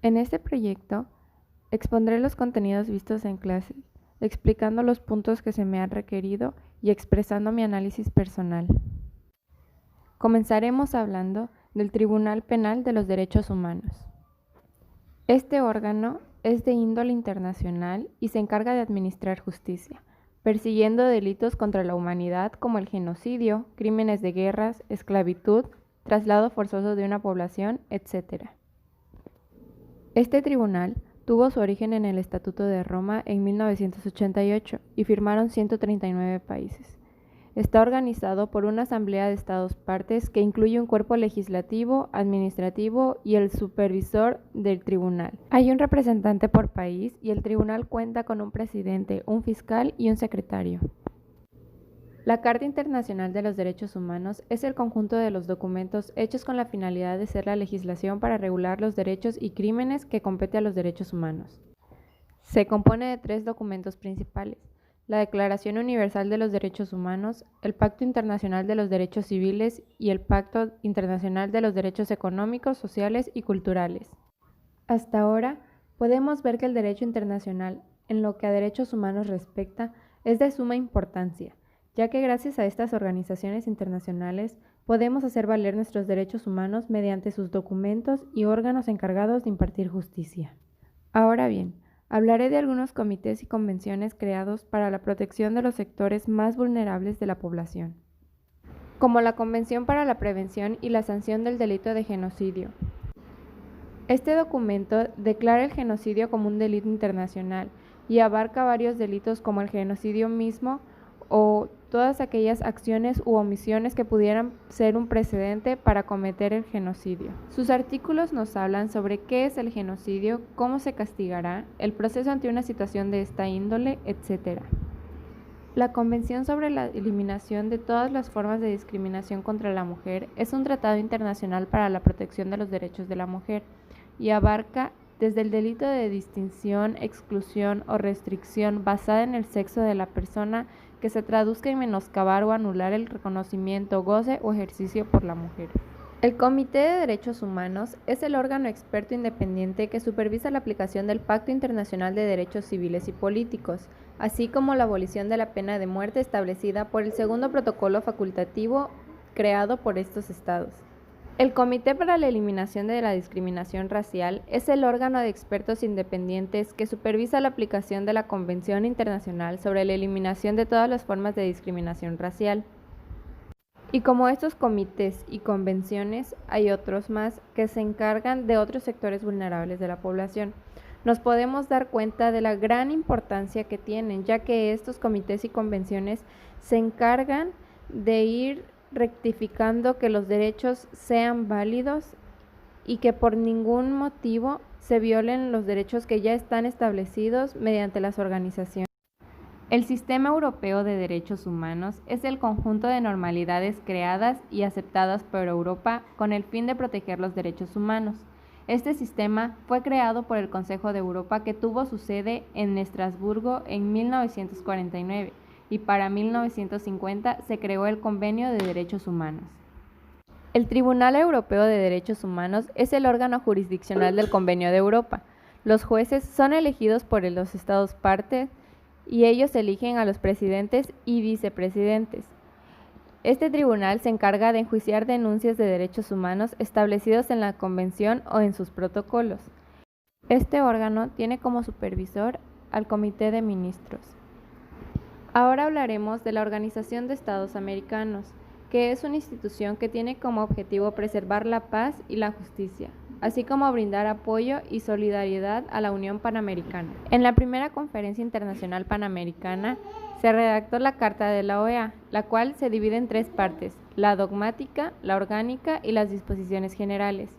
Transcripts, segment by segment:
En este proyecto, expondré los contenidos vistos en clase, explicando los puntos que se me han requerido y expresando mi análisis personal. Comenzaremos hablando del Tribunal Penal de los Derechos Humanos. Este órgano es de índole internacional y se encarga de administrar justicia, persiguiendo delitos contra la humanidad como el genocidio, crímenes de guerras, esclavitud, traslado forzoso de una población, etc. Este tribunal tuvo su origen en el Estatuto de Roma en 1988 y firmaron 139 países. Está organizado por una asamblea de estados partes que incluye un cuerpo legislativo, administrativo y el supervisor del tribunal. Hay un representante por país y el tribunal cuenta con un presidente, un fiscal y un secretario. La Carta Internacional de los Derechos Humanos es el conjunto de los documentos hechos con la finalidad de ser la legislación para regular los derechos y crímenes que compete a los derechos humanos. Se compone de 3 documentos principales: la Declaración Universal de los Derechos Humanos, el Pacto Internacional de los Derechos Civiles y el Pacto Internacional de los Derechos Económicos, Sociales y Culturales. Hasta ahora, podemos ver que el derecho internacional, en lo que a derechos humanos respecta, es de suma importancia, ya que gracias a estas organizaciones internacionales podemos hacer valer nuestros derechos humanos mediante sus documentos y órganos encargados de impartir justicia. Ahora bien, hablaré de algunos comités y convenciones creados para la protección de los sectores más vulnerables de la población, como la Convención para la Prevención y la Sanción del Delito de Genocidio. Este documento declara el genocidio como un delito internacional y abarca varios delitos como el genocidio mismo o todas aquellas acciones u omisiones que pudieran ser un precedente para cometer el genocidio. Sus artículos nos hablan sobre qué es el genocidio, cómo se castigará, el proceso ante una situación de esta índole, etc. La Convención sobre la Eliminación de todas las formas de discriminación contra la mujer es un tratado internacional para la protección de los derechos de la mujer y abarca desde el delito de distinción, exclusión o restricción basada en el sexo de la persona que se traduzca en menoscabar o anular el reconocimiento, goce o ejercicio por la mujer. El Comité de Derechos Humanos es el órgano experto independiente que supervisa la aplicación del Pacto Internacional de Derechos Civiles y Políticos, así como la abolición de la pena de muerte establecida por el segundo protocolo facultativo creado por estos estados. El Comité para la Eliminación de la Discriminación Racial es el órgano de expertos independientes que supervisa la aplicación de la Convención Internacional sobre la Eliminación de todas las formas de discriminación racial. Y como estos comités y convenciones, hay otros más que se encargan de otros sectores vulnerables de la población. Nos podemos dar cuenta de la gran importancia que tienen, ya que estos comités y convenciones se encargan de ir rectificando que los derechos sean válidos y que por ningún motivo se violen los derechos que ya están establecidos mediante las organizaciones. El Sistema Europeo de Derechos Humanos es el conjunto de normalidades creadas y aceptadas por Europa con el fin de proteger los derechos humanos. Este sistema fue creado por el Consejo de Europa, que tuvo su sede en Estrasburgo en 1949 y para 1950 se creó el Convenio de Derechos Humanos. El Tribunal Europeo de Derechos Humanos es el órgano jurisdiccional del Convenio de Europa. Los jueces son elegidos por los Estados partes y ellos eligen a los presidentes y vicepresidentes. Este tribunal se encarga de enjuiciar denuncias de derechos humanos establecidos en la Convención o en sus protocolos. Este órgano tiene como supervisor al Comité de Ministros. Ahora hablaremos de la Organización de Estados Americanos, que es una institución que tiene como objetivo preservar la paz y la justicia, así como brindar apoyo y solidaridad a la Unión Panamericana. En la primera Conferencia Internacional Panamericana se redactó la Carta de la OEA, la cual se divide en 3 partes: la dogmática, la orgánica y las disposiciones generales.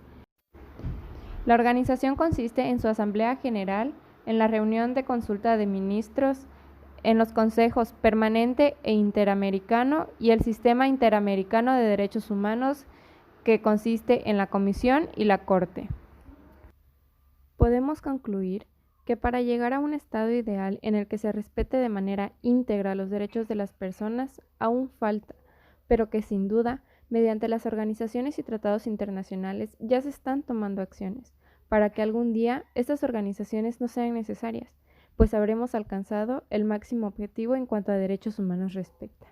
La organización consiste en su Asamblea General, en la reunión de consulta de ministros, en los consejos permanente e interamericano y el Sistema Interamericano de Derechos Humanos, que consiste en la Comisión y la Corte. Podemos concluir que para llegar a un estado ideal en el que se respete de manera íntegra los derechos de las personas, aún falta, pero que sin duda, mediante las organizaciones y tratados internacionales, ya se están tomando acciones. para que algún día estas organizaciones no sean necesarias, pues habremos alcanzado el máximo objetivo en cuanto a derechos humanos respecta.